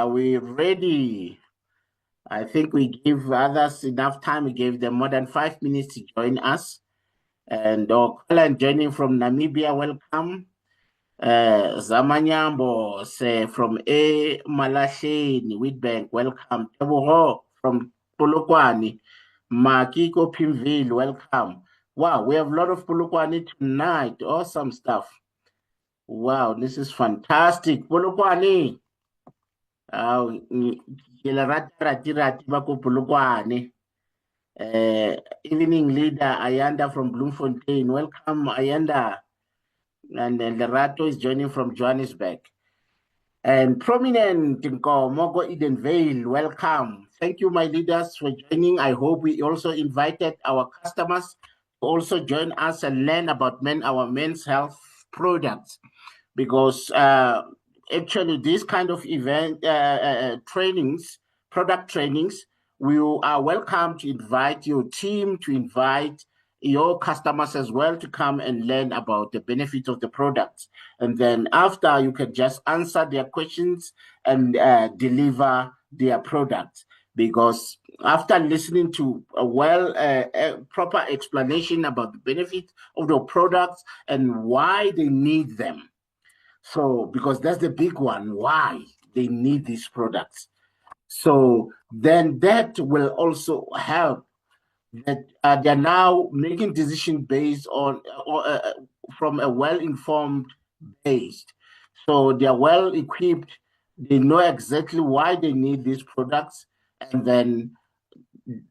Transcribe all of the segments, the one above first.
Are we ready? I think we give others enough time. We gave them more than 5 minutes to join us. And Colin joining from Namibia, welcome. Zamanyambo say from A Malasheni, Witbank, welcome. Teboho from Polokwane. Makiko Pimville, welcome. Wow, we have a lot of Polokwane tonight. Awesome stuff. Wow, this is fantastic. Polokwane. Ke le rati ba ko Polokwane. Evening leader Ayanda from Bloemfontein. Welcome, Ayanda. And then Lerato is joining from Johannesburg. And prominent Mogo Edenvale, welcome. Thank you, my leaders, for joining. I hope we also invited our customers to also join us and learn about our men's health products. Because actually this kind of event trainings, product trainings, we are welcome to invite your team, to invite your customers as well to come and learn about the benefits of the products. And then after, you can just answer their questions and deliver their products. Because after listening to a proper explanation about the benefits of the products and why they need them, so, because that's the big one, why they need these products. So then that will also help that they're now making decisions based on from a well-informed base. So they're well equipped. They know exactly why they need these products, and then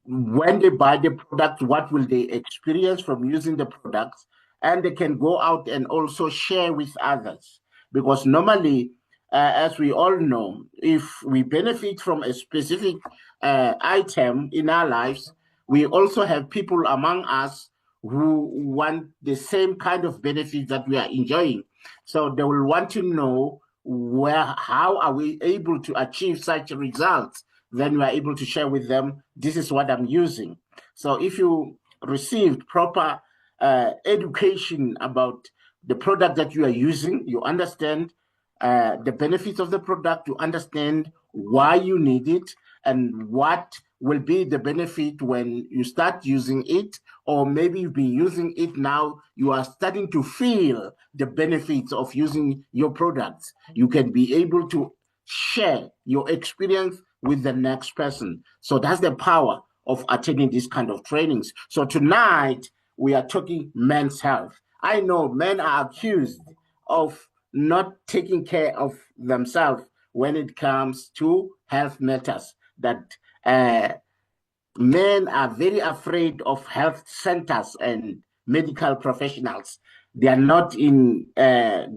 when they buy the product, what will they experience from using the products, and they can go out and also share with others. Because normally, as we all know, if we benefit from a specific item in our lives, we also have people among us who want the same kind of benefits that we are enjoying. So they will want to know how are we able to achieve such results. Then we are able to share with them, this is what I'm using. So if you received proper education about the product that you are using, you understand the benefits of the product, you understand why you need it, and what will be the benefit when you start using it, or maybe you've been using it now, you are starting to feel the benefits of using your products. You can be able to share your experience with the next person. So that's the power of attending these kind of trainings. So tonight we are talking men's health. I know men are accused of not taking care of themselves when it comes to health matters, that men are very afraid of health centers and medical professionals. They are not in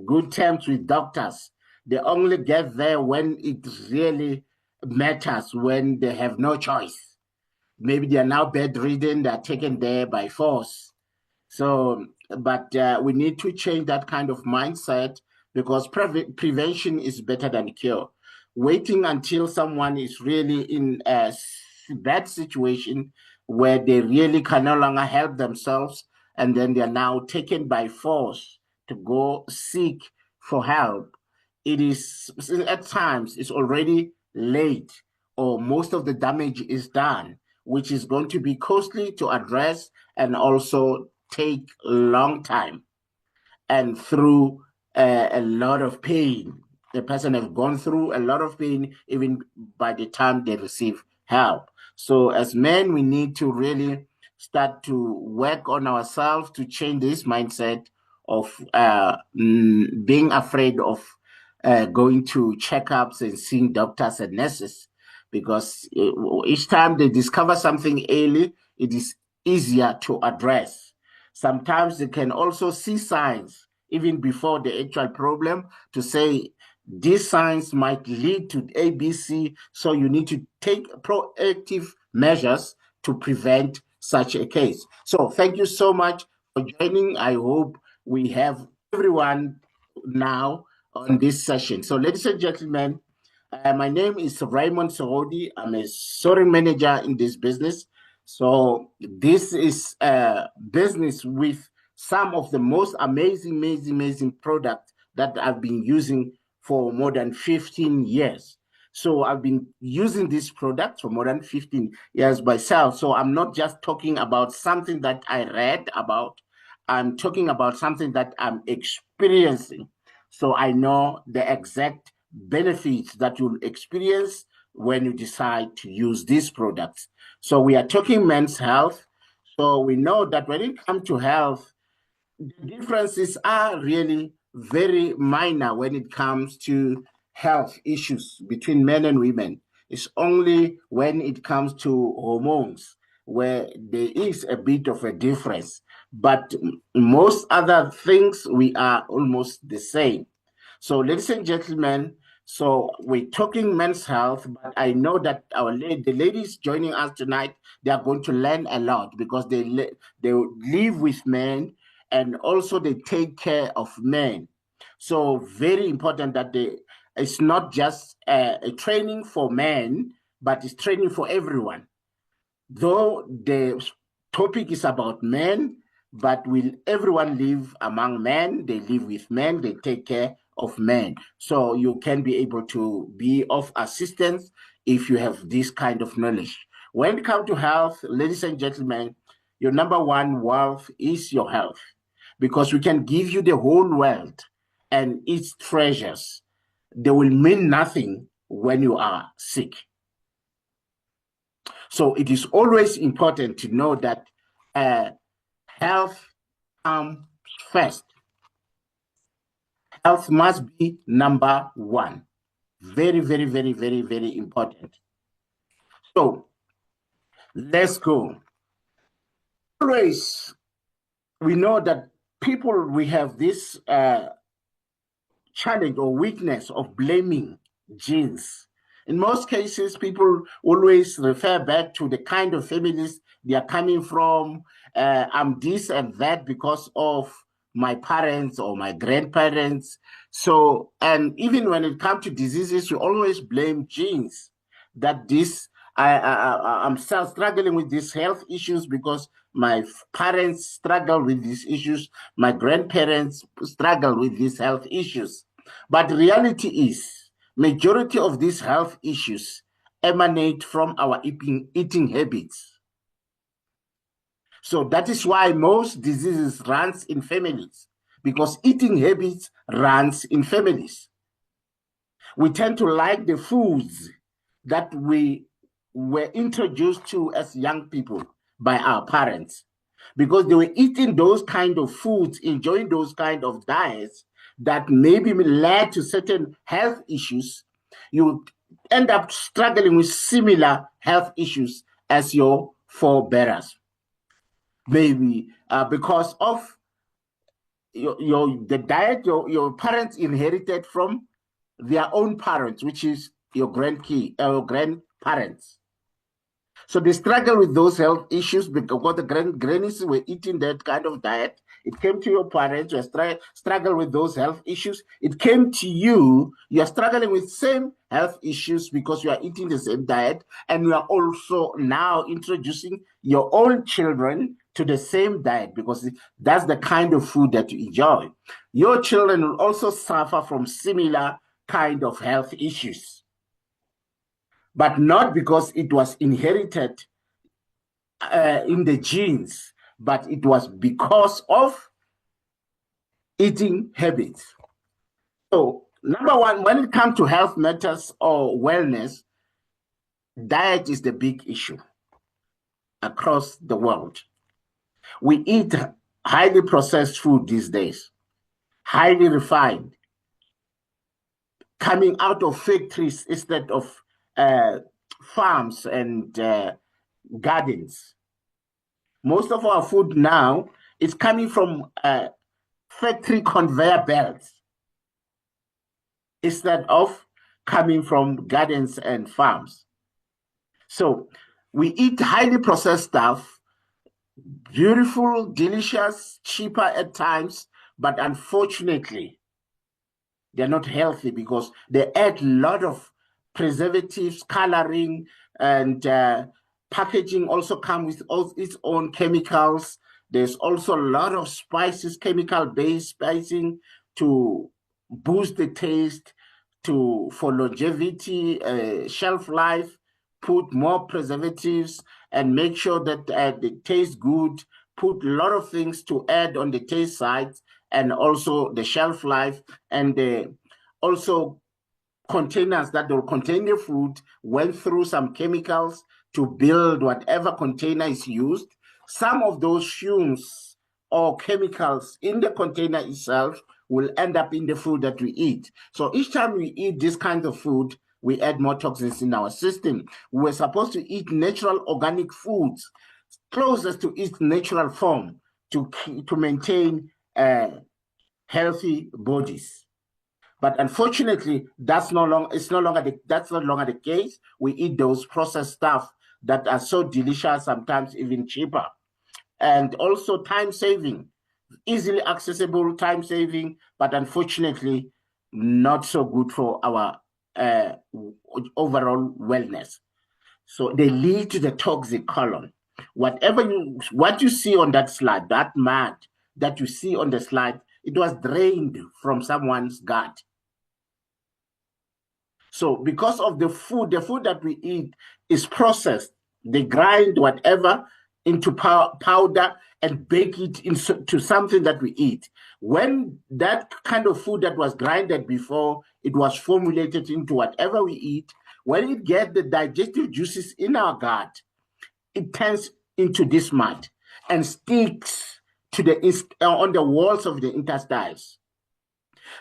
good terms with doctors. They only get there when it really matters, when they have no choice. Maybe they are now bedridden, they are taken there by force. So, but we need to change that kind of mindset, because prevention is better than cure. Waiting until someone is really in a bad situation where they really can no longer help themselves, and then they are now taken by force to go seek for help. It is at times it's already late, or most of the damage is done, which is going to be costly to address and also take a long time and through a lot of pain. The person has gone through a lot of pain even by the time they receive help. So as men, we need to really start to work on ourselves to change this mindset of being afraid of going to checkups and seeing doctors and nurses, because each time they discover something early, it is easier to address. Sometimes they can also see signs even before the actual problem to say these signs might lead to ABC, so you need to take proactive measures to prevent such a case. So thank you so much for joining. I hope we have everyone now on this session. So ladies and gentlemen, my name is Raymond Segodi. I'm a sourcing manager in this business. So this is a business with some of the most amazing products that I've been using for more than 15 years. So I've been using this product for more than 15 years myself. So I'm not just talking about something that I read about. I'm talking about something that I'm experiencing. So I know the exact benefits that you'll experience when you decide to use these products. So we are talking men's health. So we know that when it comes to health, the differences are really very minor when it comes to health issues between men and women. It's only when it comes to hormones where there is a bit of a difference. But most other things, we are almost the same. So, ladies and gentlemen, so we're talking men's health, but I know that the ladies joining us tonight, they are going to learn a lot because they live with men and also they take care of men. So very important that it's not just a training for men, but it's training for everyone. Though the topic is about men, but will everyone live among men? They live with men, they take care of men. So you can be able to be of assistance if you have this kind of knowledge. When it comes to health, ladies and gentlemen, your number one wealth is your health because we can give you the whole world and its treasures. They will mean nothing when you are sick. So it is always important to know that health comes first. Health must be number one. Very, very, very, very, very important. So let's go. Always, we know that people, we have this challenge or weakness of blaming genes. In most cases, people always refer back to the kind of families they are coming from. I'm this and that because of my parents or my grandparents. So, and even when it comes to diseases, you always blame genes. That this, I'm still struggling with these health issues because my parents struggle with these issues, my grandparents struggle with these health issues. But reality is, majority of these health issues emanate from our eating habits. So that is why most diseases runs in families because eating habits runs in families. We tend to like the foods that we were introduced to as young people by our parents because they were eating those kind of foods, enjoying those kind of diets that maybe led to certain health issues. You end up struggling with similar health issues as your forebears, maybe because of the diet your parents inherited from their own parents, which is your grandparents. So they struggle with those health issues because the grannies were eating that kind of diet. It came to your parents, you struggle with those health issues. It came to you, you are struggling with same health issues because you are eating the same diet, and you are also now introducing your own children to the same diet because that's the kind of food that you enjoy. Your children will also suffer from similar kind of health issues, but not because it was inherited in the genes, but it was because of eating habits. So, number one, when it comes to health matters or wellness, diet is the big issue across the world. We eat highly processed food these days, highly refined, coming out of factories instead of uh, farms and gardens. Most of our food now is coming from factory conveyor belts instead of coming from gardens and farms. So we eat highly processed stuff, beautiful, delicious, cheaper at times, but unfortunately, they're not healthy because they add a lot of preservatives, coloring, and packaging also come with its own chemicals. There's also a lot of spices, chemical-based spicing to boost the taste, for longevity, shelf life, put more preservatives, and make sure that it tastes good, put a lot of things to add on the taste side, and also the shelf life, and also containers that will contain the food went through some chemicals to build whatever container is used. Some of those fumes or chemicals in the container itself will end up in the food that we eat. So each time we eat this kind of food, we add more toxins in our system. We're supposed to eat natural organic foods closest to its natural form to maintain healthy bodies. But unfortunately, that's no longer the case. We eat those processed stuff that are so delicious, sometimes even cheaper. And also time saving, easily accessible time saving, but unfortunately not so good for our overall wellness. So they lead to the toxic colon. What you see on that slide, that mud that you see on the slide, it was drained from someone's gut. So because of the food that we eat is processed. They grind whatever into powder and bake it into something that we eat. When that kind of food that was grinded before, it was formulated into whatever we eat, when it gets the digestive juices in our gut, it turns into this mud and sticks on the walls of the intestines.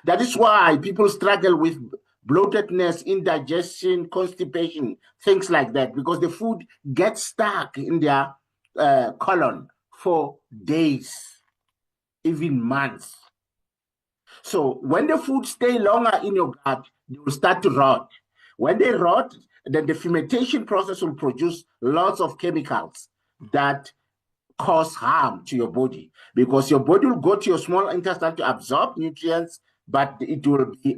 That is why people struggle with bloatedness, indigestion, constipation, things like that, because the food gets stuck in their colon for days, even months. So when the food stay longer in your gut, they will start to rot. When they rot, then the fermentation process will produce lots of chemicals that cause harm to your body, because your body will go to your small intestine to absorb nutrients, but it will be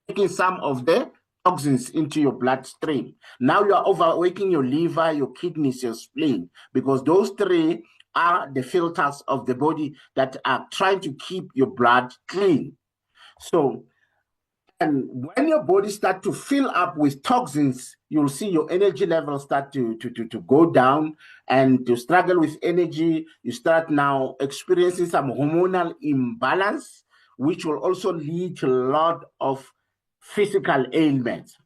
taking some of the toxins into your bloodstream. Now you are overworking your liver, your kidneys, your spleen, because those three are the filters of the body that are trying to keep your blood clean. So, and when your body starts to fill up with toxins, you'll see your energy levels start to go down and to struggle with energy. You start now experiencing some hormonal imbalance, which will also lead to a lot of physical ailments.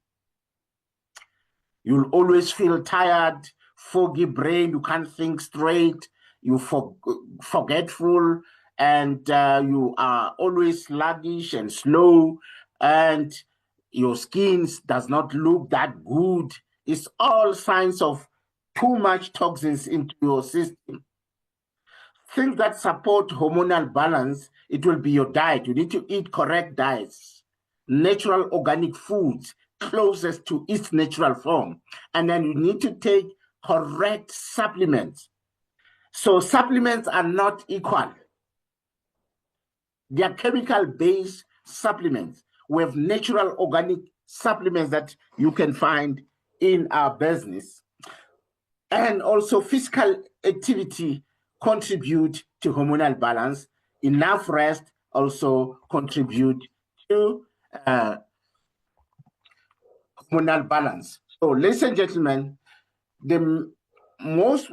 You'll always feel tired, foggy brain, you can't think straight, you forgetful, and you are always sluggish and slow, and your skin does not look that good. It's all signs of too much toxins into your system. Things that support hormonal balance, it will be your diet. You need to eat correct diets, natural organic foods closest to its natural form. And then you need to take correct supplements. So supplements are not equal. They are chemical-based supplements. We have natural organic supplements that you can find in our business. And also physical activity contribute to hormonal balance. Enough rest also contribute to hormonal balance. So, ladies and gentlemen, the most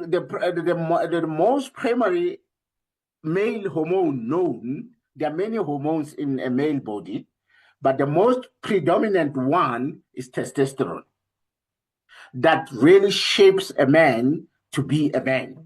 primary male hormone known, there are many hormones in a male body, but the most predominant one is testosterone. That really shapes a man to be a man.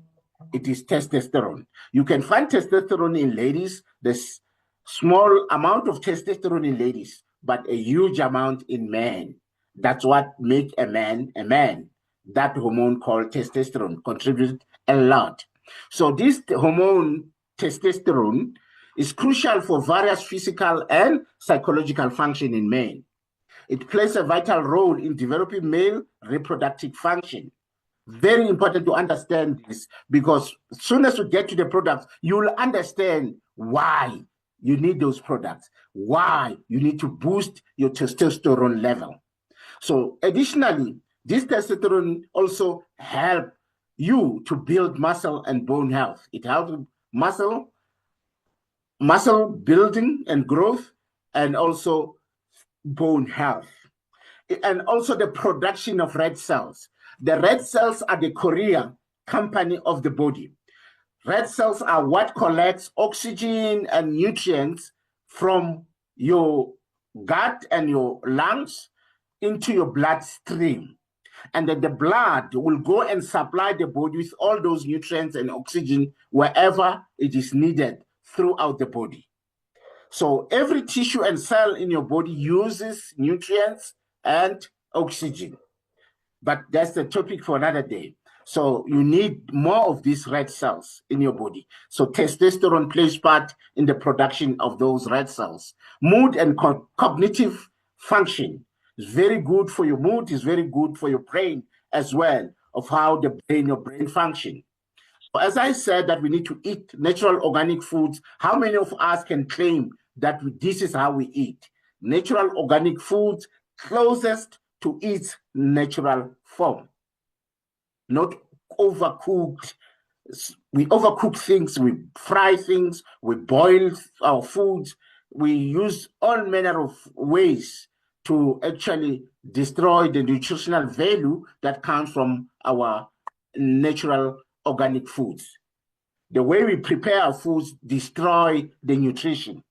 It is testosterone. You can find testosterone in ladies. There's small amount of testosterone in ladies, but a huge amount in men. That's what makes a man a man. That hormone called testosterone contributes a lot. So this hormone, testosterone, is crucial for various physical and psychological function in men. It plays a vital role in developing male reproductive function. Very important to understand this, because as soon as you get to the products, you will understand why you need those products, why you need to boost your testosterone level. So additionally, this testosterone also help you to build muscle and bone health. It helps muscle building and growth, and also bone health, and also the production of red cells. The red cells are the courier company of the body. Red cells are what collects oxygen and nutrients from your gut and your lungs into your bloodstream. And then the blood will go and supply the body with all those nutrients and oxygen wherever it is needed throughout the body. So every tissue and cell in your body uses nutrients and oxygen. But that's the topic for another day. So you need more of these red cells in your body. So testosterone plays part in the production of those red cells. Mood and cognitive function is very good for your mood, is very good for your brain as well, of how your brain function. As I said, that we need to eat natural organic foods. How many of us can claim that this is how we eat? Natural organic foods closest to its natural form, not overcooked. We overcook things, we fry things, we boil our foods, we use all manner of ways to actually destroy the nutritional value that comes from our natural organic foods. The way we prepare our foods destroy the nutrition.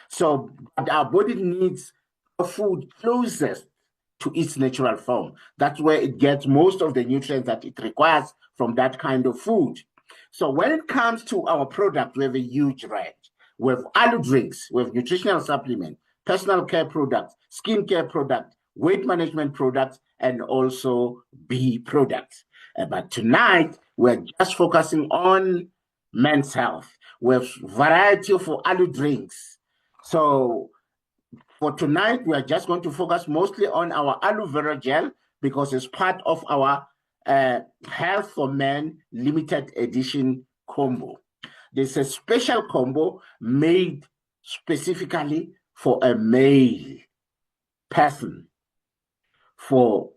So our body needs a food closest to its natural form. That's where it gets most of the nutrients that it requires from that kind of food. So when it comes to our product, we have a huge range. We have alu drinks, we have nutritional supplement, personal care products, skincare products, weight management products, and also bee products. But tonight, we're just focusing on men's health. We have variety of alu drinks. So for tonight, we are just going to focus mostly on our aloe vera gel because it's part of our Health for Men limited edition combo. There's a special combo made specifically for a male person, for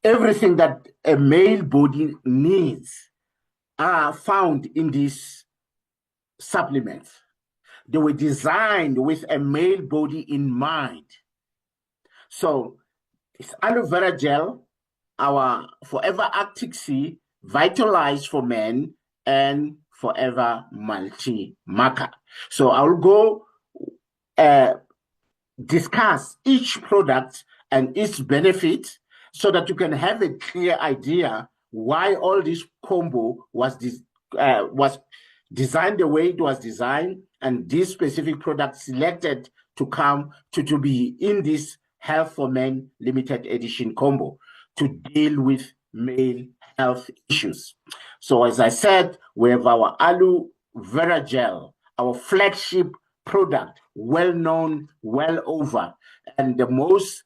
everything that a male body needs are found in these supplements. They were designed with a male body in mind. So it's aloe vera gel, our Forever Arctic Sea, Vitalized for Men, and Forever Multi-Marker. So I'll go discuss each product and its benefit so that you can have a clear idea why all this combo was designed the way it was designed, and this specific product selected to come to be in this Health for Men limited edition combo to deal with male health issues. So as I said, we have our aloe vera gel, our flagship product, well known, well over, and the most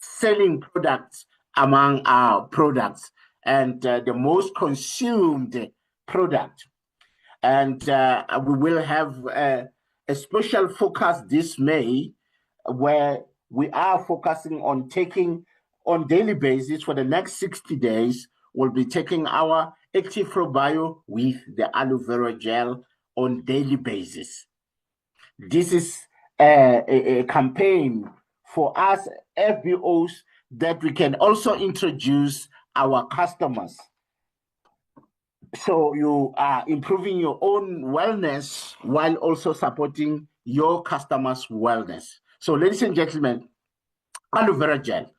selling products among our products, and the most consumed product. And we will have a special focus this May where we are focusing on taking on daily basis for the next 60 days. We'll be taking our Active Probio with the aloe vera gel on daily basis. This is a campaign for us FBOs that we can also introduce our customers. So you are improving your own wellness while also supporting your customers' wellness. So ladies and gentlemen, aloe vera gel,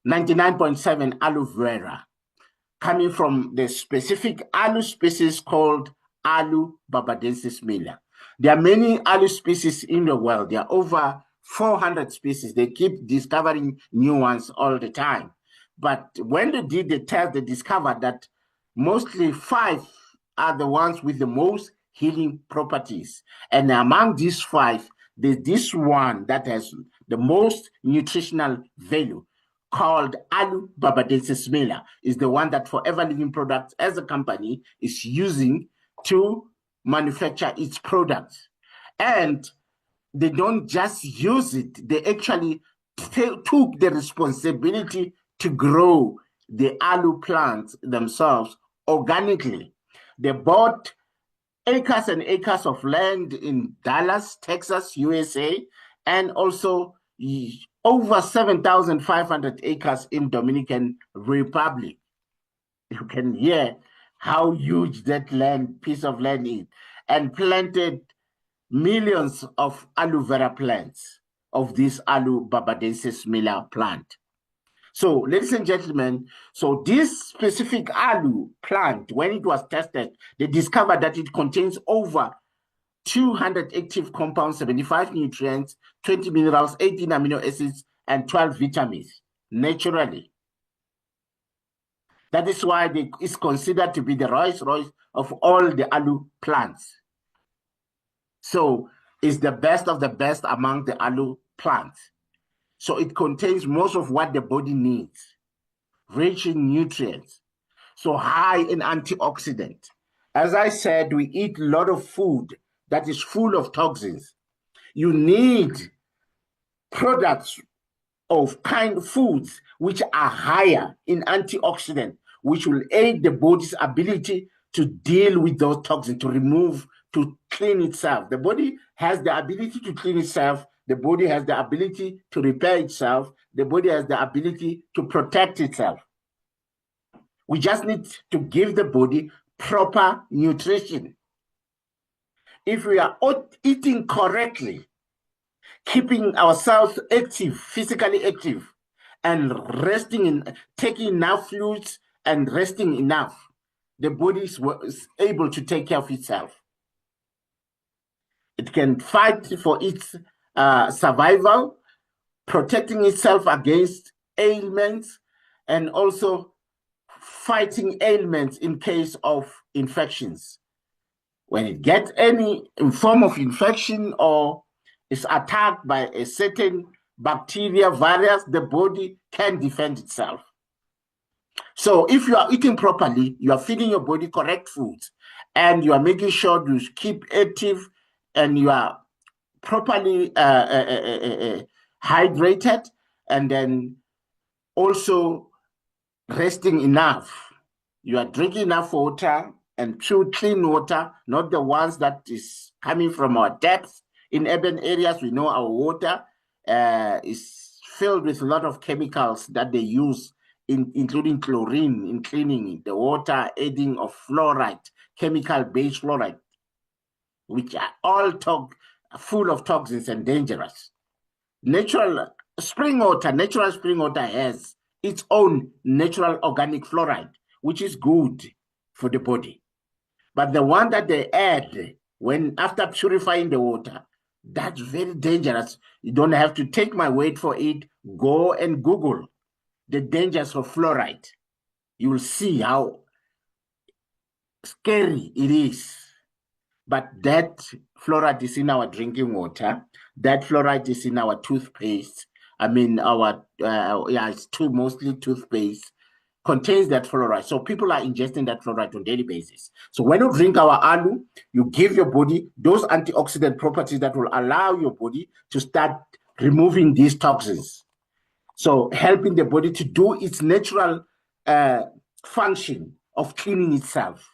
99.7 aloe vera, coming from the specific aloe species called Aloe barbadensis miller. There are many aloe species in the world. There are over 400 species. They keep discovering new ones all the time. But when they did the test, they discovered that mostly 5 are the ones with the most healing properties. And among these 5, there's this one that has the most nutritional value, called Aloe barbadensis miller, is the one that Forever Living Products as a company is using to manufacture its products. And they don't just use it, they actually took the responsibility to grow the aloe plants themselves organically. They bought acres and acres of land in Dallas, Texas, USA, and also over 7,500 acres in Dominican Republic. You can hear how huge that piece of land is, and planted millions of aloe vera plants of this Aloe barbadensis miller plant. So, ladies and gentlemen, so this specific aloe plant, when it was tested, they discovered that it contains over 200 active compounds, 75 nutrients, 20 minerals, 18 amino acids, and 12 vitamins naturally. That is why it's considered to be the Rolls Royce of all the aloe plants. So it's the best of the best among the aloe plants. So it contains most of what the body needs, rich in nutrients, so high in antioxidant. As I said, we eat a lot of food that is full of toxins. You need products of foods which are higher in antioxidant, which will aid the body's ability to deal with those toxins, to remove, to clean itself. The body has the ability to clean itself. The body has the ability to repair itself. The body has the ability to protect itself. We just need to give the body proper nutrition. If we are eating correctly, keeping ourselves active, physically active, and resting taking enough fluids and resting enough, the body is able to take care of itself. It can fight for its survival, protecting itself against ailments, and also fighting ailments in case of infections. When it gets any form of infection or is attacked by a certain bacteria, virus, the body can defend itself. So if you are eating properly, you are feeding your body correct foods, and you are making sure you keep active and you are properly hydrated, and then also resting enough. You are drinking enough water, and pure clean water, not the ones that is coming from our taps. In urban areas, we know our water is filled with a lot of chemicals that they use, including chlorine, in cleaning the water, adding of fluoride, chemical-based fluoride, which are all full of toxins and dangerous. Natural spring water has its own natural organic fluoride, which is good for the body. But the one that they add after purifying the water, that's very dangerous. You don't have to take my word for it. Go and Google the dangers of fluoride. You will see how scary it is. But that fluoride is in our drinking water. That fluoride is in our toothpaste. I mean, it's mostly toothpaste contains that fluoride. So people are ingesting that fluoride on a daily basis. So when you drink our aloe, you give your body those antioxidant properties that will allow your body to start removing these toxins. So helping the body to do its natural function of cleaning itself.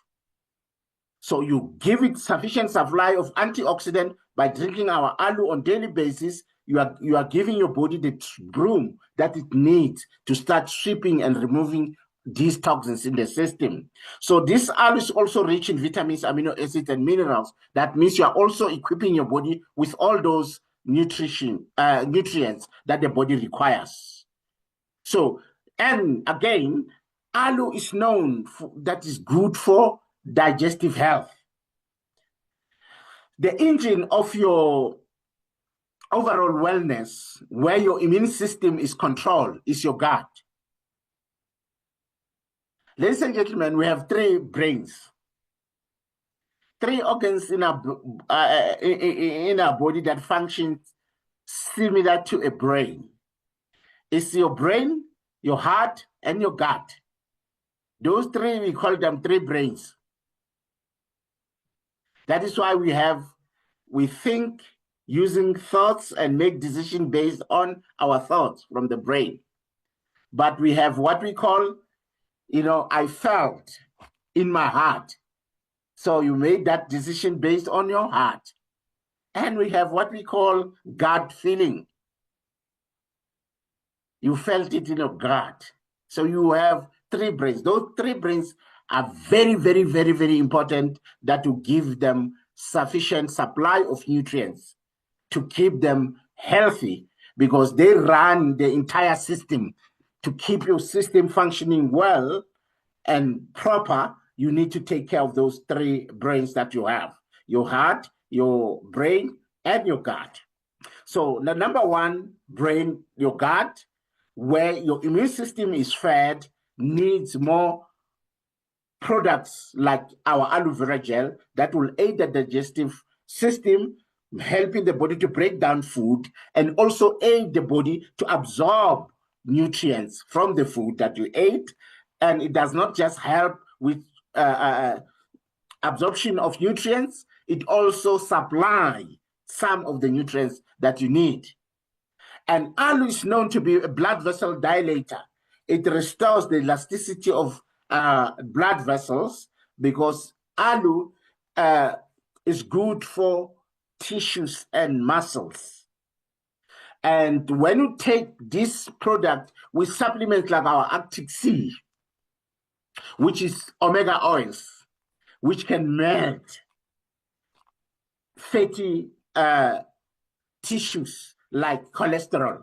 So you give it sufficient supply of antioxidant by drinking our aloe on a daily basis. You are giving your body the broom that it needs to start sweeping and removing these toxins in the system. So this aloe is also rich in vitamins, amino acids, and minerals. That means you are also equipping your body with all those nutrients that the body requires. So, and again, aloe is known that is good for digestive health. The engine of your overall wellness, where your immune system is controlled, is your gut. Ladies and gentlemen, we have 3 brains, 3 organs in our body that function similar to a brain. It's your brain, your heart, and your gut. Those 3, we call them 3 brains. That is why we think using thoughts and make decisions based on our thoughts from the brain. But we have what we call, I felt in my heart. So you made that decision based on your heart. And we have what we call gut feeling. You felt it in your gut. So you have three brains. Those three brains are very, very, very, very important, that to give them sufficient supply of nutrients to keep them healthy, because they run the entire system. To keep your system functioning well and proper, you need to take care of those three brains that you have: your heart, your brain, and your gut. So the number one brain, your gut, where your immune system is fed, needs more products like our aloe vera gel that will aid the digestive system, helping the body to break down food and also aid the body to absorb nutrients from the food that you ate. And it does not just help with absorption of nutrients, it also supply some of the nutrients that you need. And aloe is known to be a blood vessel dilator. It restores the elasticity of blood vessels, because aloe is good for tissues and muscles. And when you take this product with supplements like our Arctic Sea, which is omega oils, which can melt fatty tissues like cholesterol.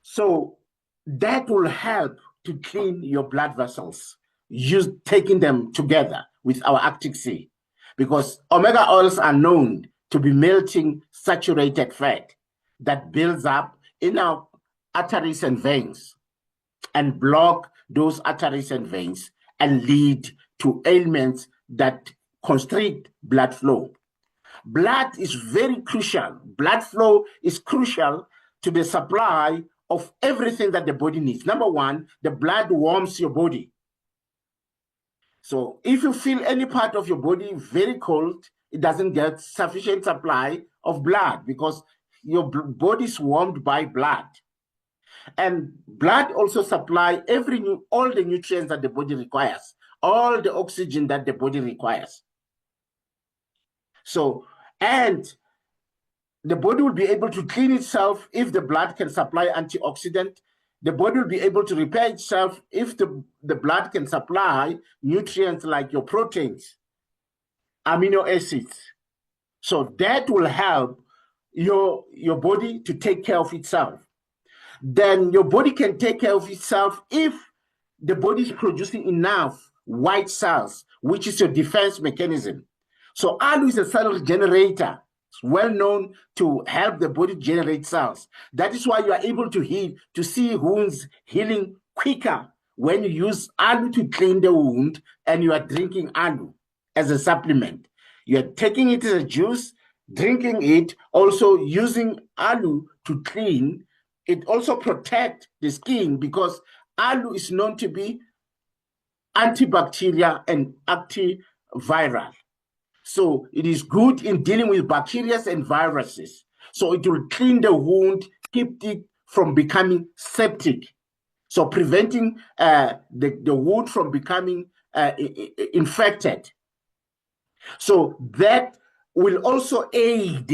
So that will help to clean your blood vessels, taking them together with our Arctic Sea, because omega oils are known to be melting saturated fat that builds up in our arteries and veins and block those arteries and veins and lead to ailments that constrict blood flow. Blood is very crucial. Blood flow is crucial to the supply of everything that the body needs. Number one, the blood warms your body. So if you feel any part of your body very cold, it doesn't get sufficient supply of blood, because your body is warmed by blood. And blood also supply all the nutrients that the body requires, all the oxygen that the body requires. So, and the body will be able to clean itself if the blood can supply antioxidant. The body will be able to repair itself if the blood can supply nutrients like your proteins, amino acids. So that will help your body to take care of itself. Then your body can take care of itself if the body is producing enough white cells, which is your defense mechanism. So aloe is a cell generator. It's well known to help the body generate cells. That is why you are able to see wounds healing quicker when you use aloe to clean the wound, and you are drinking aloe as a supplement. You are taking it as a juice, drinking it, also using aloe to clean. It also protects the skin, because aloe is known to be antibacterial and antiviral. So it is good in dealing with bacteria and viruses. So it will clean the wound, keep it from becoming septic. So preventing the wound from becoming infected. So that will also aid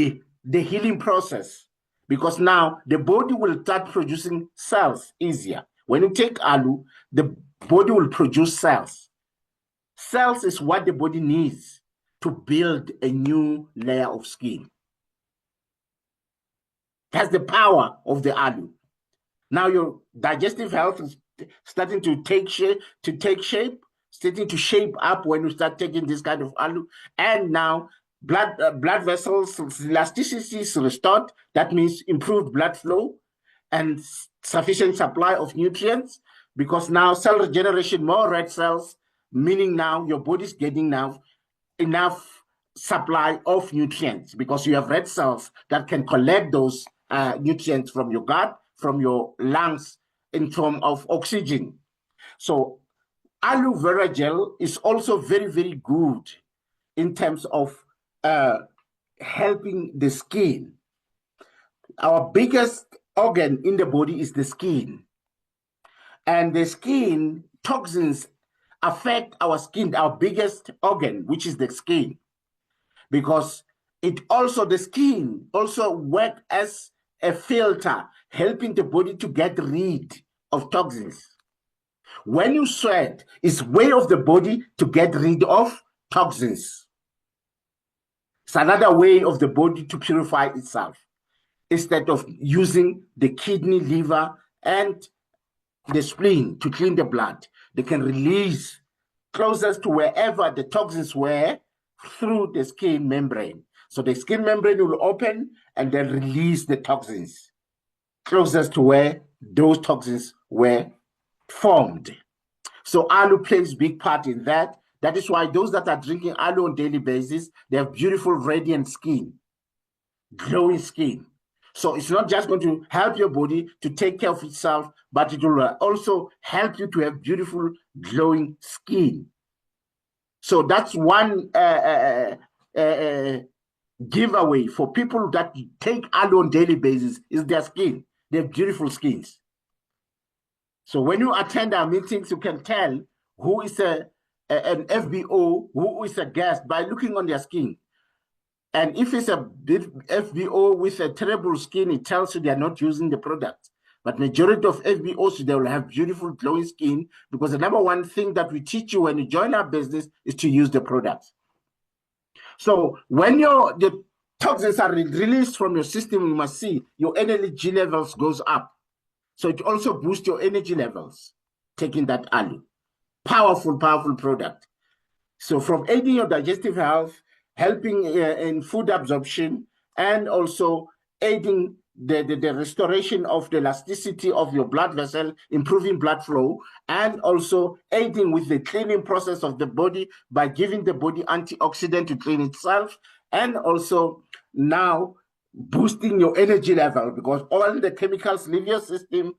the healing process, because now the body will start producing cells easier. When you take aloe, the body will produce cells. Cells is what the body needs to build a new layer of skin. That's the power of the aloe. Now your digestive health is starting to take shape, starting to shape up when you start taking this kind of aloe. And now blood vessels elasticity is restored. That means improved blood flow and sufficient supply of nutrients, because now cell regeneration, more red cells, meaning now your body's getting now enough supply of nutrients, because you have red cells that can collect those nutrients from your gut, from your lungs, in form of oxygen. So aloe vera gel is also very, very good in terms of helping the skin. Our biggest organ in the body is the skin. And the skin toxins affect our skin, our biggest organ, which is the skin, because the skin also works as a filter, helping the body to get rid of toxins. When you sweat, it's way of the body to get rid of toxins. It's another way of the body to purify itself instead of using the kidney, liver, and the spleen to clean the blood. They can release closest to wherever the toxins were through the skin membrane. So the skin membrane will open and then release the toxins closest to where those toxins were formed. So aloe plays a big part in that. That is why those that are drinking aloe on a daily basis, they have beautiful, radiant skin, glowing skin. So it's not just going to help your body to take care of itself, but it will also help you to have beautiful, glowing skin. So that's one giveaway for people that take aloe on a daily basis is their skin. They have beautiful skins. So when you attend our meetings, you can tell who is an FBO, who is a guest by looking on their skin. And if it's a FBO with a terrible skin, it tells you they are not using the product. But majority of FBOs, they will have beautiful glowing skin because the number one thing that we teach you when you join our business is to use the product. So when the toxins are released from your system, you must see your energy levels goes up. So it also boosts your energy levels, taking that aloe. Powerful, powerful product. So from aiding your digestive health, helping in food absorption, and also aiding the restoration of the elasticity of your blood vessel, improving blood flow, and also aiding with the cleaning process of the body by giving the body antioxidant to clean itself, and also now boosting your energy level because all the chemicals leave your system.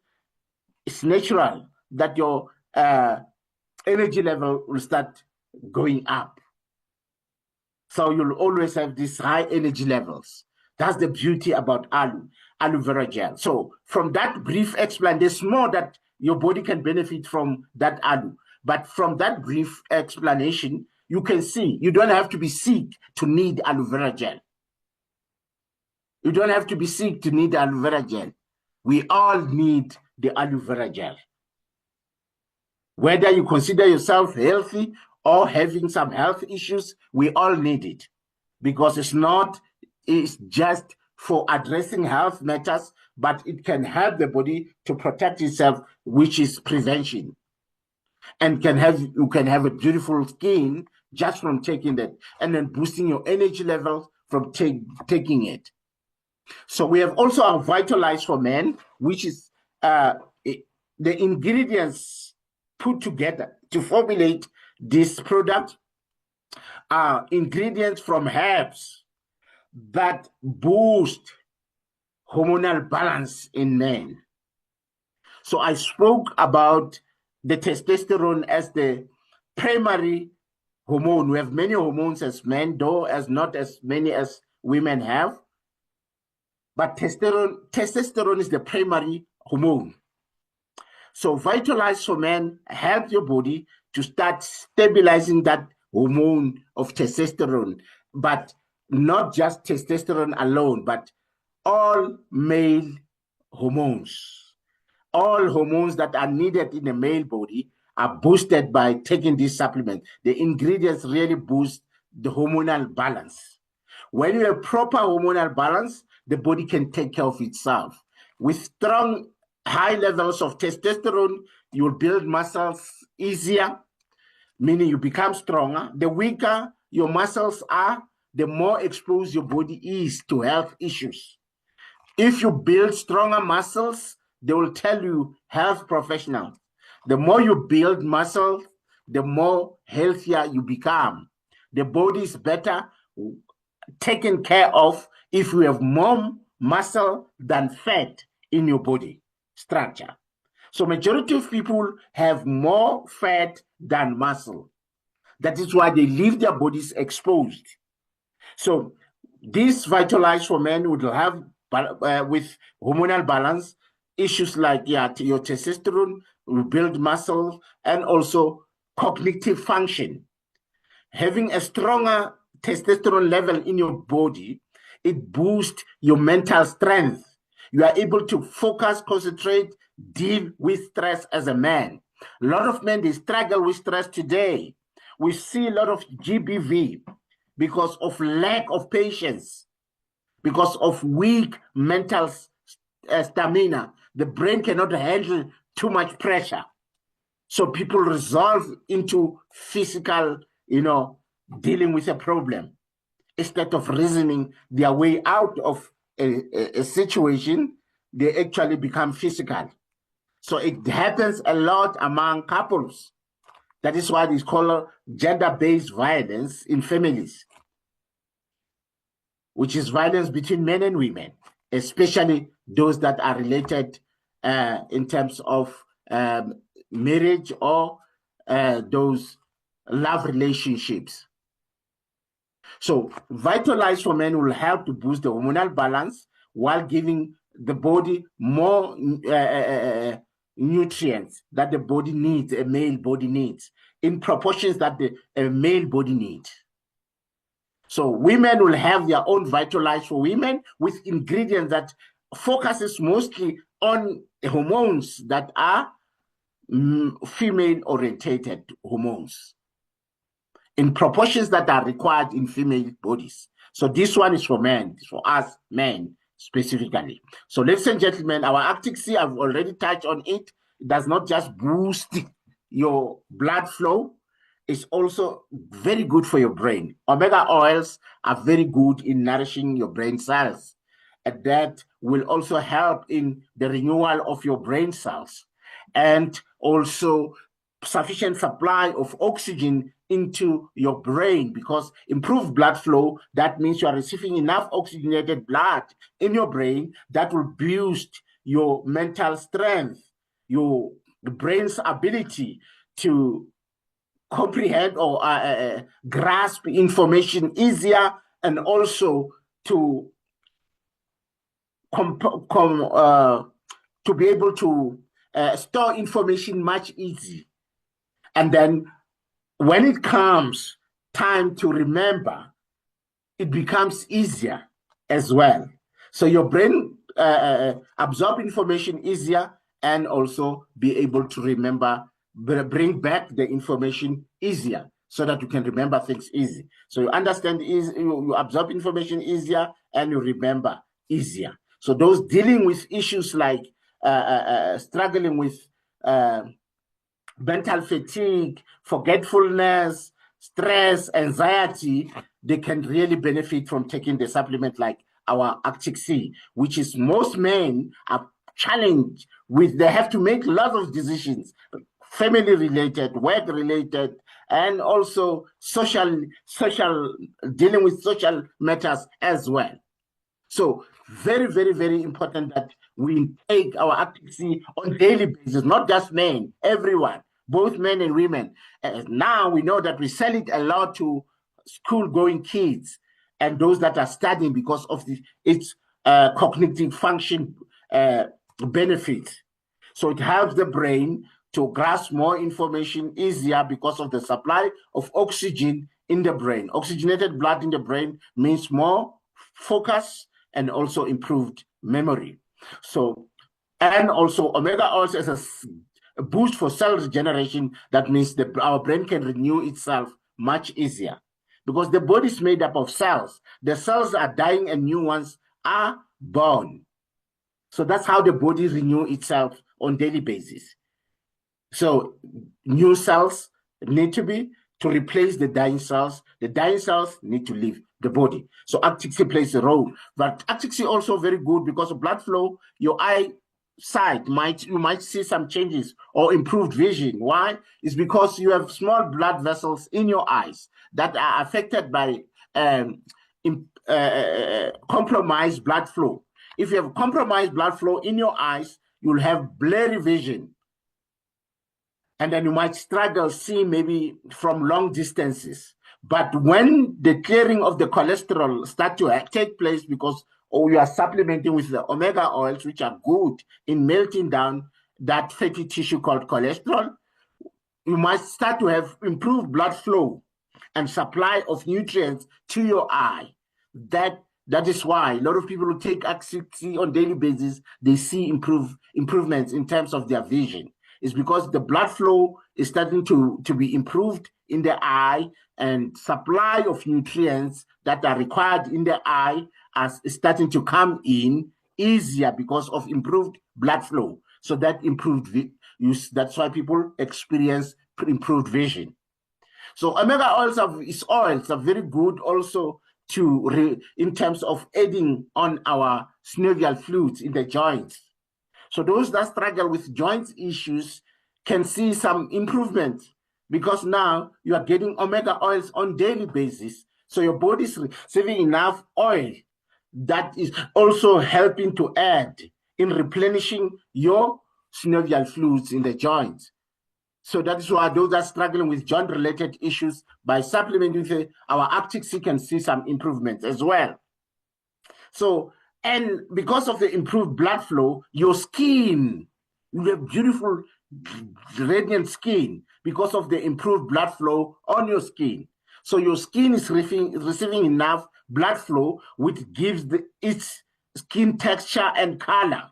It's natural that your energy level will start going up. So you'll always have these high energy levels. That's the beauty about aloe vera gel. So from that brief explanation, there's more that your body can benefit from that aloe. But from that brief explanation, you can see you don't have to be sick to need aloe vera gel. You don't have to be sick to need aloe vera gel. We all need the aloe vera gel. Whether you consider yourself healthy or having some health issues, we all need it because it's just for addressing health matters, but it can help the body to protect itself, which is prevention. And you can have a beautiful skin just from taking that, and then boosting your energy levels from taking it. So we have also our Vitalize for Men, which is the ingredients put together to formulate this product are ingredients from herbs that boost hormonal balance in men. So I spoke about the testosterone as the primary hormone. We have many hormones as men, though as not as many as women have. But testosterone is the primary hormone. So Vitalize for Men helps your body to start stabilizing that hormone of testosterone, but not just testosterone alone, but all male hormones. All hormones that are needed in the male body are boosted by taking this supplement. The ingredients really boost the hormonal balance. When you have proper hormonal balance, the body can take care of itself. With strong, high levels of testosterone, you will build muscles easier, meaning you become stronger. The weaker your muscles are, the more exposed your body is to health issues. If you build stronger muscles, they will tell you health professionals. The more you build muscle, the more healthier you become. The body is better taken care of if you have more muscle than fat in your body structure. So majority of people have more fat than muscle. That is why they leave their bodies exposed. So this Vitalize for Men would have, with hormonal balance, issues like your testosterone will build muscle and also cognitive function. Having a stronger testosterone level in your body, it boosts your mental strength. You are able to focus, concentrate, deal with stress as a man. A lot of men, they struggle with stress today. We see a lot of GBV because of lack of patience, because of weak mental stamina. The brain cannot handle too much pressure. So people resolve into physical, dealing with a problem instead of reasoning their way out of a situation. They actually become physical. So it happens a lot among couples. That is why it's called gender-based violence in families, which is violence between men and women, especially those that are related in terms of marriage or those love relationships. So Vitalize for Men will help to boost the hormonal balance while giving the body more nutrients that the body needs, a male body needs, in proportions that a male body needs. So women will have their own Vitalize for Women with ingredients that focuses mostly on hormones that are female-orientated hormones in proportions that are required in female bodies. So this one is for men, it's for us men specifically. So ladies and gentlemen, our Arctic Sea, I've already touched on it. It does not just boost your blood flow, it's also very good for your brain. Omega oils are very good in nourishing your brain cells. And that will also help in the renewal of your brain cells. And also sufficient supply of oxygen into your brain, because improved blood flow, that means you are receiving enough oxygenated blood in your brain that will boost your mental strength, your brain's ability to comprehend or grasp information easier, and also to be able to store information much easier. And then when it comes time to remember, it becomes easier as well. So your brain absorb information easier and also be able to remember, bring back the information easier so that you can remember things easy. So you understand, you absorb information easier and you remember easier. So those dealing with issues like struggling with mental fatigue, forgetfulness, stress, anxiety, they can really benefit from taking the supplement like our Arctic Sea, which is most men are challenged with. They have to make lots of decisions, family related, work related, and also social dealing with social matters as well. So very, very, very important that we take our Arctic Sea on a daily basis, not just men, everyone, both men and women. Now we know that we sell it a lot to school-going kids and those that are studying because of its cognitive function benefits. So it helps the brain to grasp more information easier because of the supply of oxygen in the brain. Oxygenated blood in the brain means more focus and also improved memory. So, and also omega oils as a boost for cell regeneration. That means that our brain can renew itself much easier because the body is made up of cells. The cells are dying and new ones are born. So that's how the body renews itself on a daily basis. So new cells need to be to replace the dying cells. The dying cells need to leave the body. So Arctic Sea plays a role. But Arctic Sea also very good because of blood flow. Your eyesight you might see some changes or improved vision. Why? It's because you have small blood vessels in your eyes that are affected by compromised blood flow. If you have compromised blood flow in your eyes, you'll have blurry vision. And then you might struggle seeing maybe from long distances. But when the clearing of the cholesterol start to take place because you are supplementing with the omega oils, which are good in melting down that fatty tissue called cholesterol, you might start to have improved blood flow and supply of nutrients to your eye that That is why a lot of people who take Oxy on daily basis, they see improvements in terms of their vision. It's because the blood flow is starting to be improved in the eye, and supply of nutrients that are required in the eye is starting to come in easier because of improved blood flow. So that improved that's why people experience improved vision. So omega oils are very good also in terms of aiding on our synovial fluids in the joints. So those that struggle with joint issues can see some improvement because now you are getting omega oils on daily basis. So your body is receiving enough oil that is also helping to add in replenishing your synovial fluids in the joints. So that is why those that are struggling with joint-related issues, by supplementing with our Arctic Sea, can see some improvements as well. So, and because of the improved blood flow, your skin, you have beautiful, radiant skin because of the improved blood flow on your skin. So your skin is receiving enough blood flow, which gives its skin texture and color.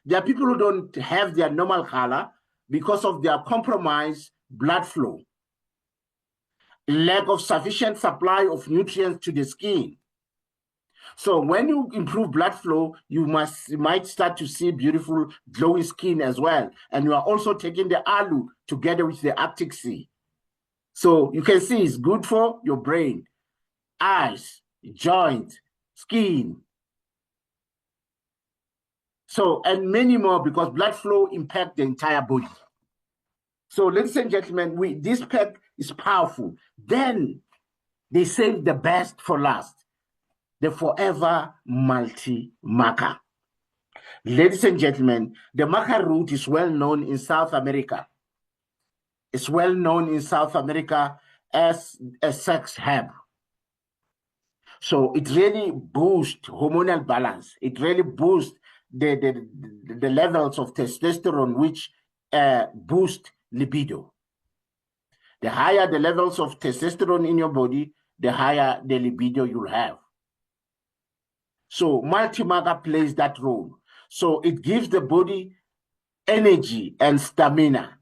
There are people who don't have their normal color because of their compromised blood flow, lack of sufficient supply of nutrients to the skin. So when you improve blood flow, you might start to see beautiful glowing skin as well. And you are also taking the alu together with the Arctic Sea. So you can see it's good for your brain, eyes, joint, skin. So, and many more, because blood flow impacts the entire body. So, ladies and gentlemen, this pack is powerful. Then they save the best for last, the Forever Multi-Maca. Ladies and gentlemen, the maca root is well known in South America. It's well known in South America as a sex herb. So it really boosts hormonal balance. It really boosts the levels of testosterone, which boost libido. The higher the levels of testosterone in your body, the higher the libido you'll have. So multi-maca plays that role. So it gives the body energy and stamina.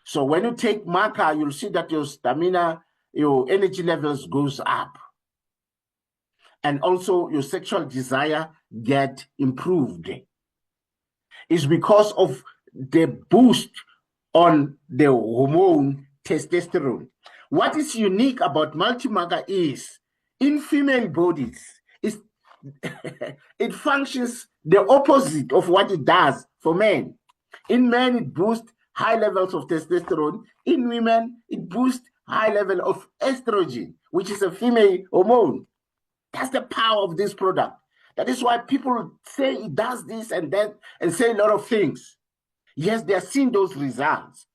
So when you take maca, you'll see that your stamina, your energy levels goes up. And also your sexual desire get improved. It's because of the boost on the hormone testosterone. What is unique about multi-maca is, in female bodies, it functions the opposite of what it does for men. In men, it boosts high levels of testosterone. In women, it boosts high level of estrogen, which is a female hormone. That's the power of this product. That is why people say it does this and that and say a lot of things. Yes, they are seeing those results.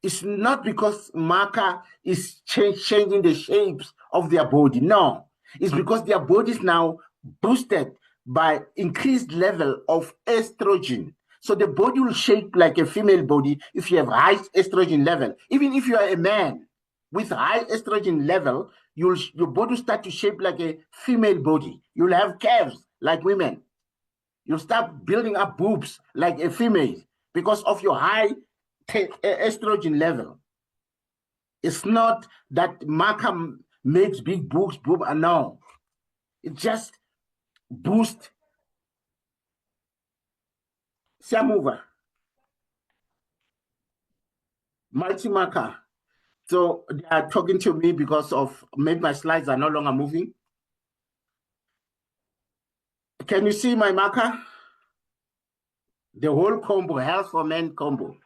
It's not because maca is changing the shapes of their body. No, it's because their body is now boosted by increased level of estrogen. So the body will shape like a female body if you have high estrogen level. Even if you are a man with high estrogen level, your body will start to shape like a female body. You'll have calves like women. You'll start building up boobs like a female because of your high estrogen level. It's not that maca makes big boobs, no. It just boosts. Siamuva. Multi-maca. So they are talking to me because of maybe my slides are no longer moving. Can you see my maca? The whole combo, Health for Men combo.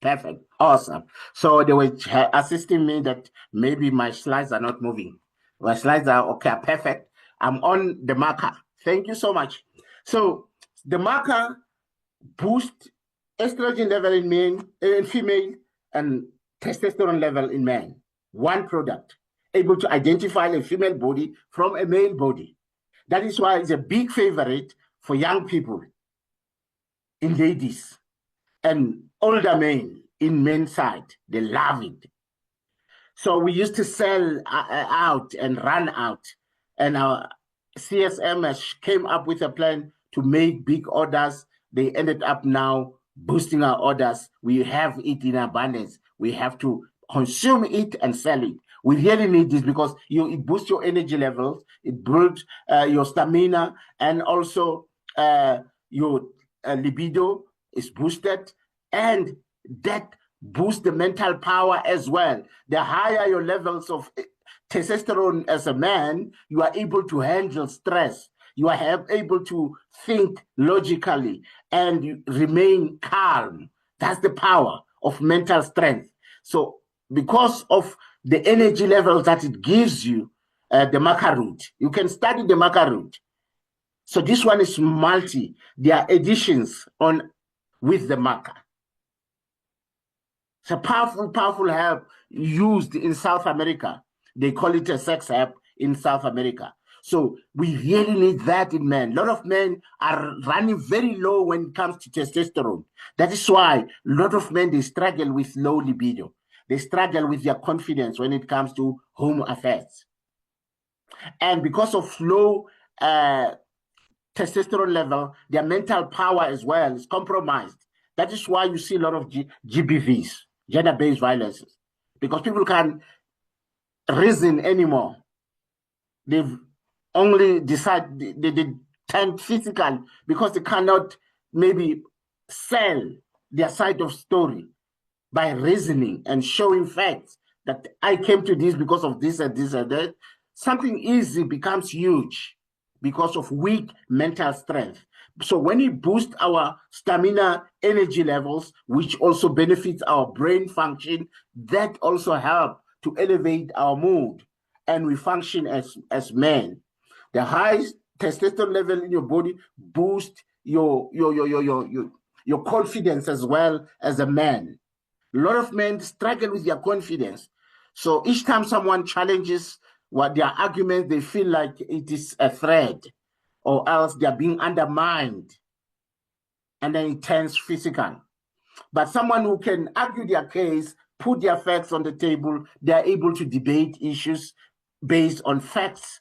Perfect. Awesome. So they were assisting me that maybe my slides are not moving. My slides are okay, perfect. I'm on the maca. Thank you so much. So the maca boosts estrogen level in men, in female, and testosterone level in men. One product, able to identify a female body from a male body. That is why it's a big favorite for young people, in ladies, and older men in men's side. They love it. So we used to sell out and run out And our CSM came up with a plan to make big orders. They ended up now boosting our orders. We have it in abundance. We have to consume it and sell it. We really need this because it boosts your energy levels, it builds your stamina, and also your libido is boosted, and that boosts the mental power as well. The higher your levels of testosterone as a man, you are able to handle stress. You are able to think logically and remain calm. That's the power of mental strength. So, because of the energy levels that it gives you, the maca root, you can study the maca root. So this one is multi. There are additions on with the maca. It's a powerful, powerful herb used in South America. They call it a sex herb in South America. So we really need that in men. A lot of men are running very low when it comes to testosterone. That is why a lot of men, they struggle with low libido. They struggle with their confidence when it comes to home affairs. And because of low testosterone level, their mental power as well is compromised. That is why you see a lot of GBVs, gender-based violences, because people can't reason anymore. They've only decided they turn physical because they cannot maybe sell their side of story by reasoning and showing facts that I came to this because of this and this and that. Something easy becomes huge because of weak mental strength. So when we boost our stamina energy levels, which also benefits our brain function, that also helps to elevate our mood, and we function as men. The highest testosterone level in your body boosts your confidence as well as a man. A lot of men struggle with their confidence. So each time someone challenges what their argument, they feel like it is a threat, or else they are being undermined, and then it turns physical. But someone who can argue their case, put their facts on the table, they are able to debate issues based on facts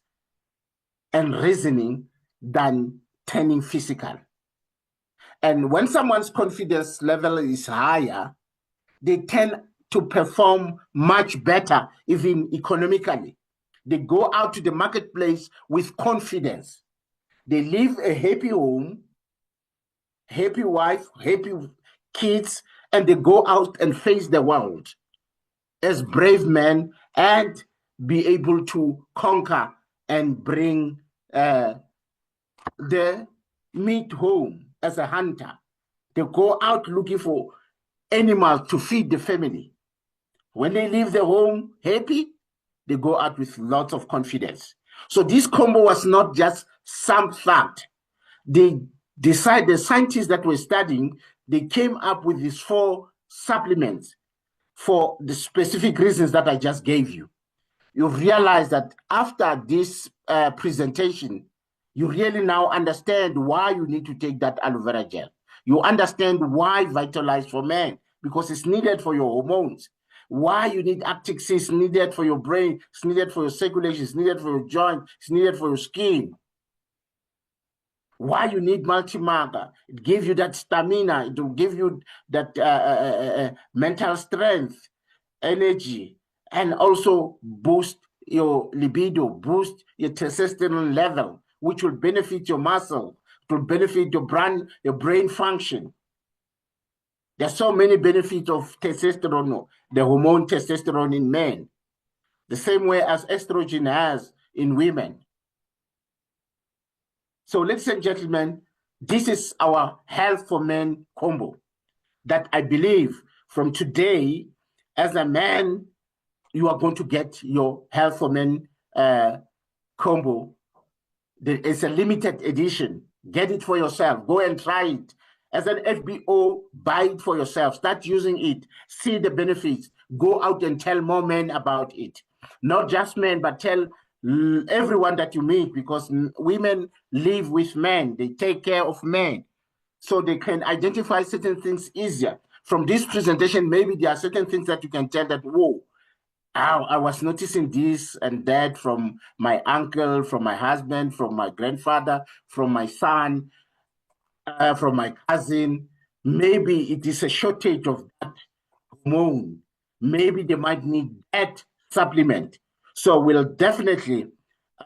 and reasoning than turning physical. And when someone's confidence level is higher, they tend to perform much better, even economically. They go out to the marketplace with confidence. They live a happy home, happy wife, happy kids, and they go out and face the world as brave men and be able to conquer and bring the meat home as a hunter. They go out looking for animals to feed the family. When they leave the home happy, they go out with lots of confidence. So this combo was not just some fact. The scientists that were studying, they came up with these 4 supplements for the specific reasons that I just gave you. You realize that after this presentation, you really now understand why you need to take that aloe vera gel. You understand why Vitalize for Men, because it's needed for your hormones. Why you need Actic C, it's needed for your brain, it's needed for your circulation, it's needed for your joint, it's needed for your skin. Why you need multi-marker. It gives you that stamina, it will give you that mental strength, energy, and also boost your libido, boost your testosterone level, which will benefit your muscle, it will benefit your brain function. There's so many benefits of testosterone, the hormone testosterone in men, the same way as estrogen has in women. So, ladies and gentlemen, this is our Health for Men combo that I believe from today, as a man, you are going to get your Health for Men combo. It's a limited edition. Get it for yourself. Go and try it. As an FBO, buy it for yourself. Start using it. See the benefits. Go out and tell more men about it. Not just men, but tell everyone that you meet, because women live with men. They take care of men. So they can identify certain things easier. From this presentation, maybe there are certain things that you can tell that, whoa, I was noticing this and that from my uncle, from my husband, from my grandfather, from my son, from my cousin. Maybe it is a shortage of that hormone. Maybe they might need that supplement. So we'll definitely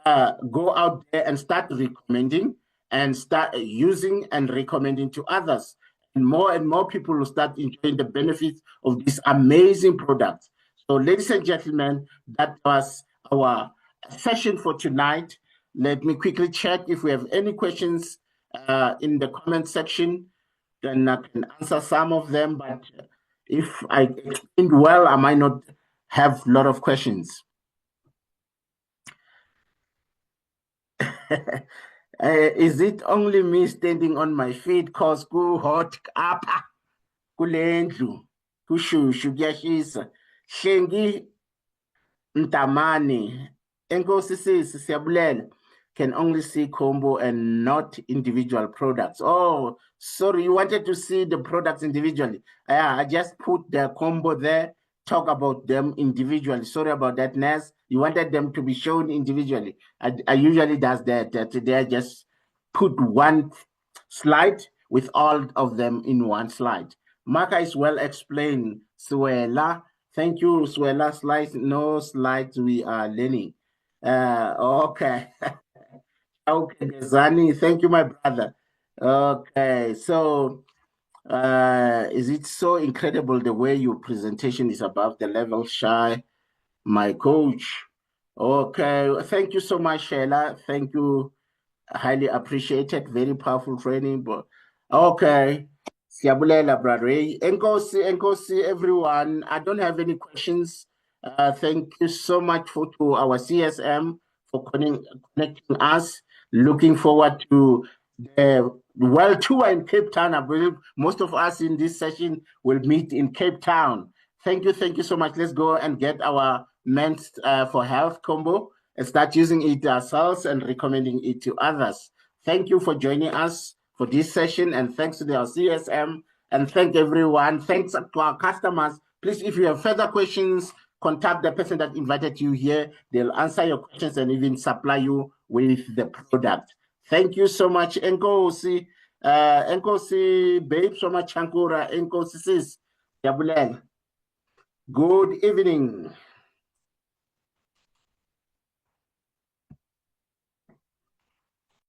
go out there and start recommending and start using and recommending to others. And more people will start enjoying the benefits of this amazing product. So, ladies and gentlemen, that was our session for tonight. Let me quickly check if we have any questions in the comment section. Then I can answer some of them. But if I explained well, I might not have a lot of questions. Is it only me standing on my feet cause ku-hot apha kule ndlu kushushu kuyashisa? Hlengi Mtamani, Enkosi sisi siyabulela, can only see combo and not individual products. Oh, sorry, you wanted to see the products individually. Yeah, I just put the combo there, talk about them individually. Sorry about that, Nas. You wanted them to be shown individually. I usually does that. Today I just put one slide with all of them in one slide. Marka is well explained. Suela, thank you, Suela. Slides, no slides, we are learning. Okay. Okay, Gazani, thank you, my brother. Okay, so is it so incredible the way your presentation is above the level, Shy, my coach? Okay, thank you so much, Sheila. Thank you, highly appreciated. Very powerful training. But okay, siyabulela, brother. Enkosi, everyone. I don't have any questions. Thank you so much to our CSM for connecting us. Looking forward to the world tour in Cape Town. I believe most of us in this session will meet in Cape Town. Thank you so much. Let's go and get our Men's for Health combo and start using it ourselves and recommending it to others. Thank you for joining us for this session, and thanks to our CSM, and thank everyone. Thanks to our customers. Please, if you have further questions, contact the person that invited you here. They'll answer your questions and even supply you with the product. Thank you so much, Enkosi. Enkosi, babe, so much, Chankura, Enkosi sis. Good evening.